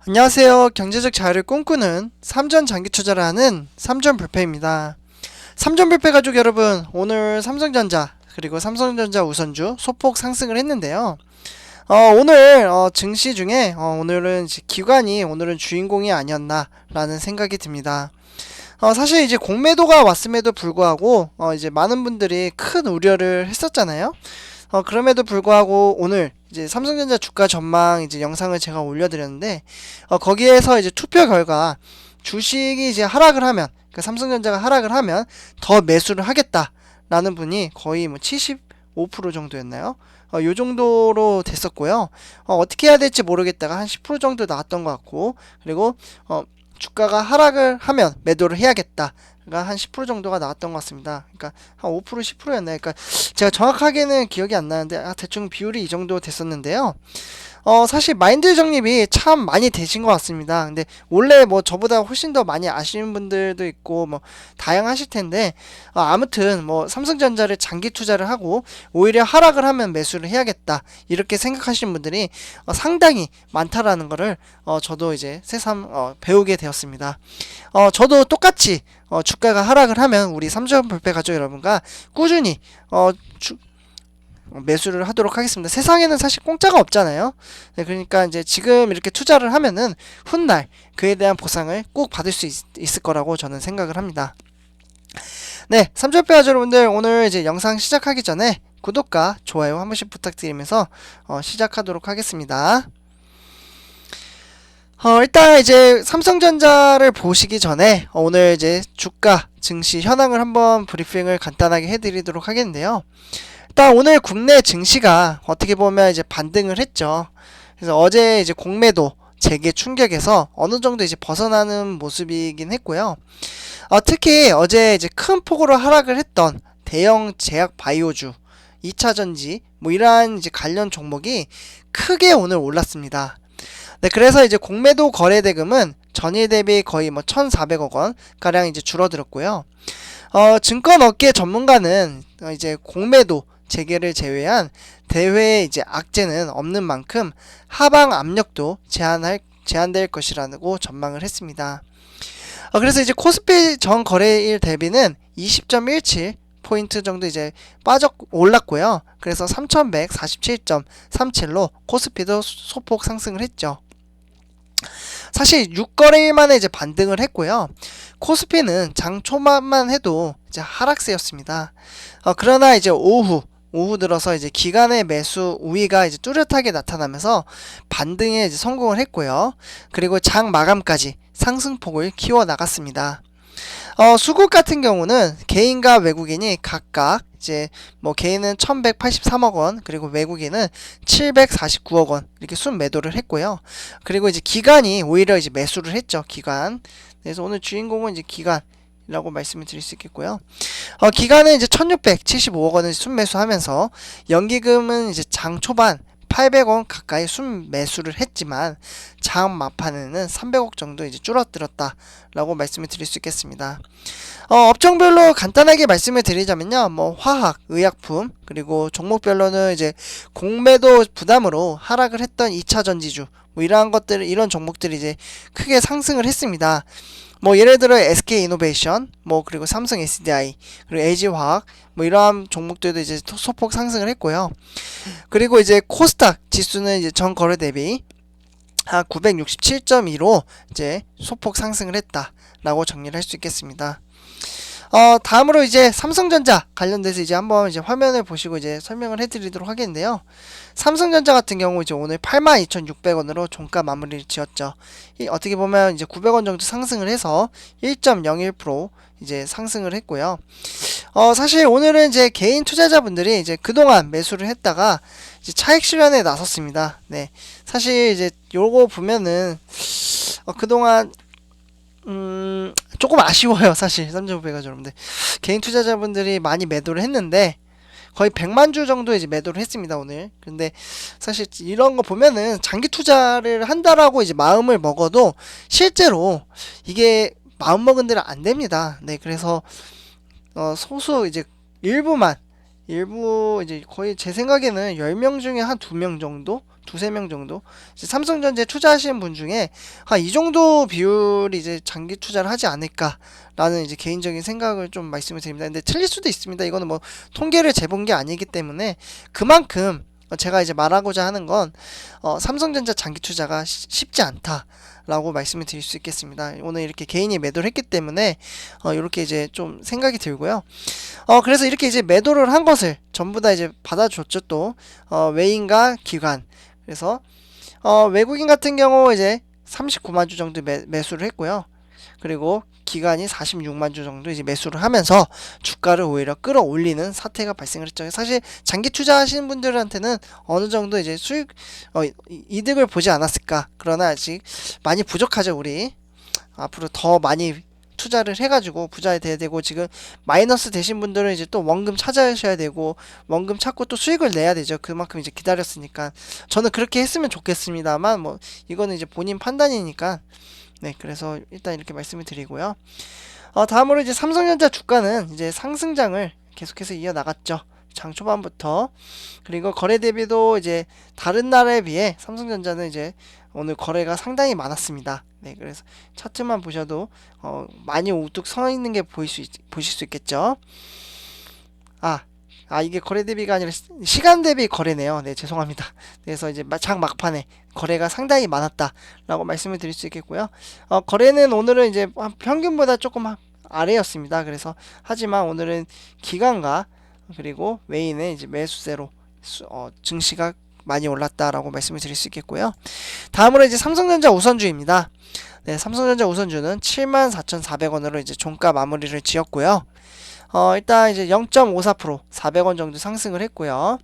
안녕하세요. 경제적 자유를 꿈꾸는 삼전 장기 투자를 하는 삼전불패입니다. 삼전불패 가족 여러분, 오늘 삼성전자 그리고 삼성전자 우선주 소폭 상승을 했는데요. 오늘 증시 중에 오늘은 이제 기관이 오늘은 주인공이 아니었나라는 생각이 듭니다. 사실 이제 공매도가 왔음에도 불구하고 이제 많은 분들이 큰 우려를 했었잖아요. 그럼에도 불구하고 오늘 이제 삼성전자 주가 전망 이제 영상을 제가 올려드렸는데, 거기에서 이제 투표 결과 주식이 이제 하락을 하면, 그러니까 삼성전자가 하락을 하면 더 매수를 하겠다라는 분이 거의 뭐 75% 정도였나요? 요 정도로 됐었고요. 어떻게 해야 될지 모르겠다가 한 10% 정도 나왔던 것 같고, 그리고 주가가 하락을 하면 매도를 해야겠다. 한 10% 정도가 나왔던 것 같습니다. 그러니까 한 5% 10%였나요? 그러니까 제가 정확하게는 기억이 안 나는데 대충 비율이 이 정도 됐었는데요. 사실 마인드 정립이 참 많이 되신 것 같습니다. 근데 원래 뭐 저보다 훨씬 더 많이 아시는 분들도 있고 뭐 다양하실 텐데, 아무튼 뭐 삼성전자를 장기 투자를 하고 오히려 하락을 하면 매수를 해야겠다 이렇게 생각하시는 분들이 상당히 많다라는 거를 저도 이제 새삼 배우게 되었습니다. 저도 똑같이 주가가 하락을 하면 우리 삼전불패 가족 여러분과 꾸준히 매수를 하도록 하겠습니다. 세상에는 사실 공짜가 없잖아요. 네, 그러니까 이제 지금 이렇게 투자를 하면은 훗날 그에 대한 보상을 꼭 받을 수 있을 거라고 저는 생각을 합니다. 네, 삼촌뼈 여러분들, 오늘 이제 영상 시작하기 전에 구독과 좋아요 한 번씩 부탁드리면서 시작하도록 하겠습니다. 일단 이제 삼성전자를 보시기 전에 오늘 이제 주가 증시 현황을 한번 브리핑을 간단하게 해드리도록 하겠는데요. 일단 오늘 국내 증시가 어떻게 보면 이제 반등을 했죠. 그래서 어제 이제 공매도 재개 충격에서 어느 정도 이제 벗어나는 모습이긴 했고요. 특히 어제 이제 큰 폭으로 하락을 했던 대형 제약 바이오주, 2차 전지 뭐 이러한 이제 관련 종목이 크게 오늘 올랐습니다. 네, 그래서 이제 공매도 거래 대금은 전일 대비 거의 뭐 1,400억 원 가량 이제 줄어들었고요. 증권업계 전문가는 이제 공매도 재개를 제외한 대외의 이제 악재는 없는 만큼 하방 압력도 제한될 것이라고 전망을 했습니다. 그래서 이제 코스피 전 거래일 대비는 20.17 포인트 정도 이제 올랐고요. 그래서 3,147.37로 코스피도 소폭 상승을 했죠. 사실 6거래일 만에 이제 반등을 했고요. 코스피는 장 초반만 해도 이제 하락세였습니다. 그러나 이제 오후 들어서 이제 기관의 매수 우위가 이제 뚜렷하게 나타나면서 반등에 이제 성공을 했고요. 그리고 장 마감까지 상승폭을 키워 나갔습니다. 수급 같은 경우는 개인과 외국인이 각각 이제 뭐 개인은 1183억 원, 그리고 외국인은 749억 원 이렇게 순매도를 했고요. 그리고 이제 기관이 오히려 이제 매수를 했죠. 기관. 그래서 오늘 주인공은 이제 기관이라고 말씀을 드릴 수 있겠고요. 기관은 이제 1675억 원을 순매수하면서 연기금은 이제 장 초반 800원 가까이 순매수를 했지만 장 막판에는 300억 정도 이제 줄어들었다라고 말씀을 드릴 수 있겠습니다. 업종별로 간단하게 말씀을 드리자면요, 뭐 화학, 의약품, 그리고 종목별로는 이제 공매도 부담으로 하락을 했던 2차 전지주, 뭐 이러한 것들, 이런 종목들이 이제 크게 상승을 했습니다. 뭐 예를 들어 SK이노베이션, 뭐 그리고 삼성 SDI, 그리고 LG화학, 뭐 이러한 종목들도 이제 소폭 상승을 했고요. 그리고 이제 코스닥 지수는 이제 전 거래 대비 한 967.2로 이제 소폭 상승을 했다라고 정리를 할 수 있겠습니다. 다음으로 이제 삼성전자 관련돼서 이제 한번 이제 화면을 보시고 이제 설명을 해드리도록 하겠는데요. 삼성전자 같은 경우 이제 오늘 82,600원으로 종가 마무리를 지었죠. 어떻게 보면 이제 900원 정도 상승을 해서 1.01% 이제 상승을 했고요. 사실 오늘은 이제 개인 투자자분들이 이제 그동안 매수를 했다가 이제 차익 실현에 나섰습니다. 네. 사실 이제 요거 보면은 그동안 조금 아쉬워요. 사실 삼성전자가 여러분들 개인 투자자분들이 많이 매도를 했는데 거의 100만 주 정도 이제 매도를 했습니다 오늘. 근데 사실 이런 거 보면은 장기 투자를 한다라고 이제 마음을 먹어도 실제로 이게 마음 먹은 대로 안 됩니다. 네, 그래서 소수 이제 일부 이제 거의 제 생각에는 10명 중에 한 2명 정도? 두세 명 정도 이제 삼성전자에 투자하시는 분 중에 한 이 정도 비율이 이제 장기 투자를 하지 않을까라는 이제 개인적인 생각을 좀 말씀을 드립니다. 근데 틀릴 수도 있습니다. 이거는 뭐 통계를 재본 게 아니기 때문에 그만큼 제가 이제 말하고자 하는 건 삼성전자 장기 투자가 쉽지 않다라고 말씀을 드릴 수 있겠습니다. 오늘 이렇게 개인이 매도를 했기 때문에 이렇게 이제 좀 생각이 들고요. 그래서 이렇게 이제 매도를 한 것을 전부 다 이제 받아줬죠. 또 외인과 기관. 그래서 외국인 같은 경우 이제 39만 주 정도 매수를 했고요. 그리고 기관이 46만 주 정도 이제 매수를 하면서 주가를 오히려 끌어올리는 사태가 발생을 했죠. 사실 장기 투자하시는 분들한테는 어느 정도 이제 수익 이득을 보지 않았을까. 그러나 아직 많이 부족하죠. 우리 앞으로 더 많이 투자를 해가지고 부자 돼야 되고, 지금 마이너스 되신 분들은 이제 또 원금 찾아셔야 되고, 원금 찾고 또 수익을 내야 되죠. 그만큼 이제 기다렸으니까. 저는 그렇게 했으면 좋겠습니다만 뭐 이거는 이제 본인 판단이니까. 네, 그래서 일단 이렇게 말씀을 드리고요. 다음으로 이제 삼성전자 주가는 이제 상승장을 계속해서 이어나갔죠. 장 초반부터. 그리고 거래 대비도 이제 다른 날에 비해 삼성전자는 이제 오늘 거래가 상당히 많았습니다. 네, 그래서 차트만 보셔도 많이 우뚝 서 있는 게 보실 수 있겠죠. 이게 거래 대비가 아니라 시간 대비 거래네요. 네, 죄송합니다. 그래서 이제 장 막판에 거래가 상당히 많았다라고 말씀을 드릴 수 있겠고요. 거래는 오늘은 이제 평균보다 조금 아래였습니다. 그래서 하지만 오늘은 기관과 그리고 외인의 이제 매수세로 증시가 많이 올랐다라고 말씀을 드릴 수 있겠고요. 다음으로 이제 삼성전자 우선주입니다. 네, 삼성전자 우선주는 74,400원으로 이제 종가 마무리를 지었고요. 일단 이제 0.54% 400원 정도 상승을 했고요.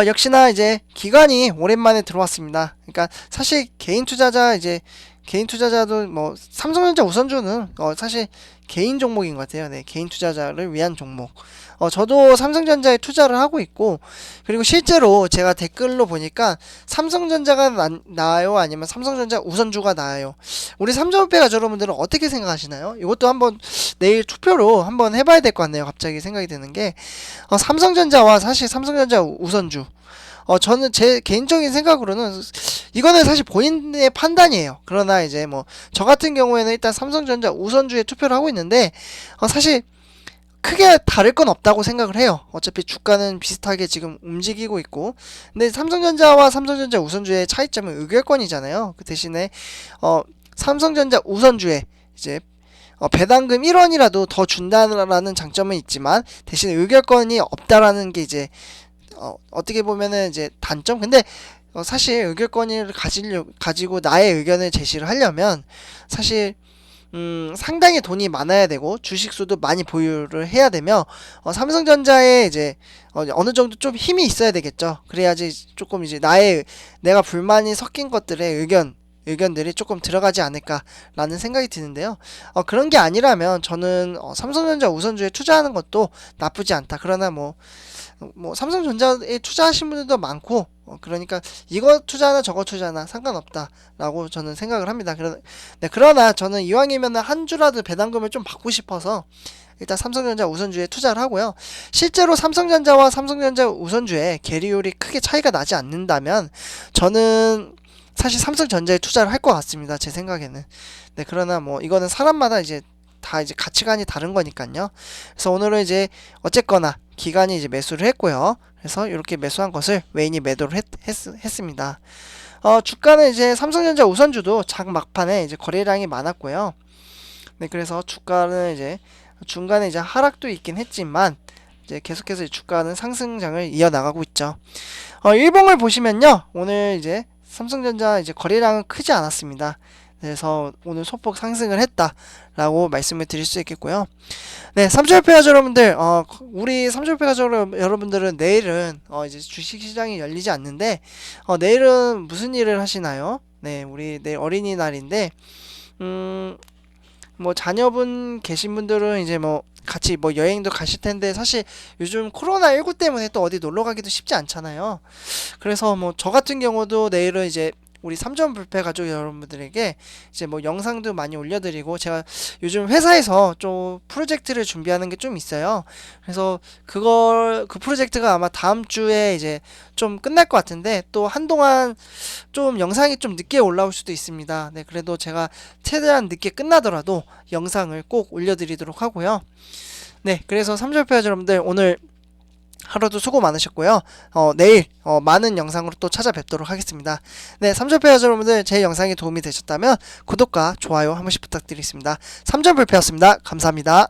역시나 이제 기관이 오랜만에 들어왔습니다. 그러니까 사실 개인 투자자도 뭐 삼성전자 우선주는 사실 개인 종목인 것 같아요. 네, 개인 투자자를 위한 종목. 저도 삼성전자에 투자를 하고 있고, 그리고 실제로 제가 댓글로 보니까 삼성전자가 나아요? 아니면 삼성전자 우선주가 나아요? 우리 삼성페가 여러분들은 어떻게 생각하시나요? 이것도 한번 내일 투표로 한번 해봐야 될 것 같네요. 갑자기 생각이 드는 게 삼성전자와 사실 삼성전자 우선주, 저는 제 개인적인 생각으로는 이거는 사실 본인의 판단이에요. 그러나 이제 뭐 저 같은 경우에는 일단 삼성전자 우선주에 투표를 하고 있는데 사실 크게 다를 건 없다고 생각을 해요. 어차피 주가는 비슷하게 지금 움직이고 있고, 근데 삼성전자와 삼성전자 우선주의 차이점은 의결권이잖아요. 그 대신에 삼성전자 우선주에 이제 배당금 1원이라도 더 준다라는 장점은 있지만 대신 의결권이 없다라는 게 이제 어떻게 보면은 이제 단점. 근데 사실 의결권을 가지고 나의 의견을 제시를 하려면 사실 상당히 돈이 많아야 되고 주식수도 많이 보유를 해야 되며 삼성전자에 이제 어느 정도 좀 힘이 있어야 되겠죠. 그래야지 조금 이제 내가 불만이 섞인 것들의 의견들이 조금 들어가지 않을까라는 생각이 드는데요. 그런 게 아니라면 저는 삼성전자 우선주에 투자하는 것도 나쁘지 않다. 그러나 뭐 삼성전자에 투자하신 분들도 많고, 그러니까 이거 투자나 저거 투자나 상관없다라고 저는 생각을 합니다. 그러나 저는 이왕이면 한 주라도 배당금을 좀 받고 싶어서 일단 삼성전자 우선주에 투자를 하고요. 실제로 삼성전자와 삼성전자 우선주의 계리율이 크게 차이가 나지 않는다면 저는 사실 삼성전자에 투자를 할 것 같습니다. 제 생각에는. 네, 그러나 뭐 이거는 사람마다 이제 다 이제 가치관이 다른 거니까요. 그래서 오늘은 이제 어쨌거나 기관이 이제 매수를 했고요. 그래서 이렇게 매수한 것을 외인이 매도를 했습니다. 주가는 이제 삼성전자 우선주도 장 막판에 이제 거래량이 많았고요. 네, 그래서 주가는 이제 중간에 이제 하락도 있긴 했지만 이제 계속해서 주가는 상승장을 이어나가고 있죠. 일봉을 보시면요, 오늘 이제 삼성전자 이제 거래량은 크지 않았습니다. 그래서 오늘 소폭 상승을 했다라고 말씀을 드릴 수 있겠고요. 네, 삼촌패가 여러분들, 우리 삼촌패가 여러분들은 내일은 이제 주식시장이 열리지 않는데 내일은 무슨 일을 하시나요? 네, 우리 내일 어린이날인데 뭐 자녀분 계신 분들은 이제 뭐 같이 뭐 여행도 가실 텐데 사실 요즘 코로나19 때문에 또 어디 놀러 가기도 쉽지 않잖아요. 그래서 뭐 저 같은 경우도 내일은 이제 우리 3점 불패 가족 여러분들에게 이제 뭐 영상도 많이 올려드리고, 제가 요즘 회사에서 좀 프로젝트를 준비하는 게 좀 있어요. 그래서 그 프로젝트가 아마 다음 주에 이제 좀 끝날 것 같은데, 또 한동안 좀 영상이 좀 늦게 올라올 수도 있습니다. 네, 그래도 제가 최대한 늦게 끝나더라도 영상을 꼭 올려드리도록 하고요. 네, 그래서 3점 불패 여러분들, 오늘 하루도 수고 많으셨고요. 내일 많은 영상으로 또 찾아뵙도록 하겠습니다. 네, 3점 불패 여러분들, 제 영상이 도움이 되셨다면 구독과 좋아요 한 번씩 부탁드리겠습니다. 3점 불패였습니다. 감사합니다.